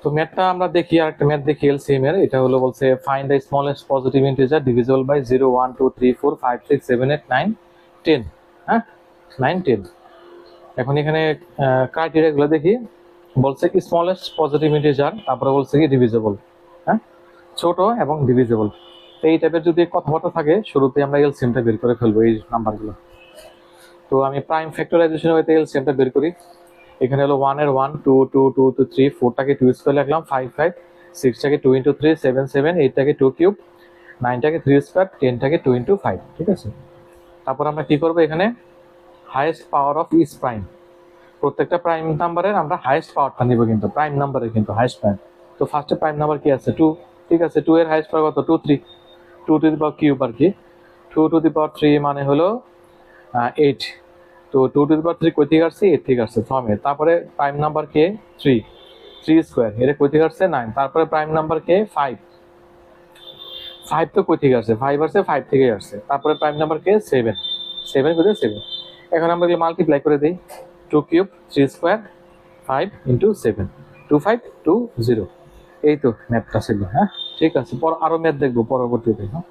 তো ম্যাথটা আমরা দেখি, আর একটা ম্যাথ দেখি এলসিএম এর। এটা হলো বলছে find the smallest positive integer divisible by 0 1 2 3 4 5 6 7 8 9 10। হ্যাঁ, 9 10। এখন এখানে ক্রাইটেরিয়া গুলো দেখি। বলছে কি স্মলেস্ট পজিটিভ ইন্টিজার, তারপরে বলছে কি ডিভিজিবল। হ্যাঁ, ছোট এবং ডিভিজিবল। তো এই টাইপের যদি কথাবার্তা থাকে শুরুতে আমরা এলসিএমটা বের করে ফেলবো এই নাম্বারগুলো। তো আমি প্রাইম ফ্যাক্টরাইজেশন হইতে এলসিএমটা বের করি। এখানে হলো 1 এর 1 2 2 2 2 3 4 টাকে 2 স্কয়ার লিখলাম 5 5 6 টাকে 2 ইনটু 3 7 7 8 টাকে 2 কিউব 9 টাকে 3 স্কয়ার 10 টাকে 2 ইনটু 5। ঠিক আছে, তারপর আমরা কি করব, এখানে highest power of each prime. প্রত্যেকটা প্রাইম নাম্বারের আমরা হাইয়েস্ট পাওয়ারটা নিব, কিন্তু প্রাইম নাম্বারের কিন্তু হাইয়েস্ট প্রাইম। তো ফার্স্টে প্রাইম নাম্বার কি আছে 2। ঠিক আছে, 2 এর হাইয়েস্ট পাওয়ার কত 2 3, 2 টু দি পাওয়ার কিউব আর কি। 2 টু দি পাওয়ার 3 মানে হলো 8। তো 2 টু দি পাওয়ার 3 কই থেকে আসছে 8 থেকে আসছে ফর্মে। তারপরে প্রাইম নাম্বার কে 3, 3 স্কয়ার এর কই থেকে আসছে 9। তারপরে প্রাইম নাম্বার কে 5, 5 তো কই থেকে আসছে 5 আসছে 5 থেকে আসছে। তারপরে প্রাইম নাম্বার কে 7, 7 কই থেকে 7। এখন আমরা এগুলো মাল্টিপ্লাই করে দেই, 2 কিউব 3 স্কয়ার 5 ইনটু 7 2 5 2 0। এই তো ম্যাথটা ছিল। হ্যাঁ, ঠিক আছে, আরো ম্যাথ দেখবো পরবর্তীতে। হ্যাঁ।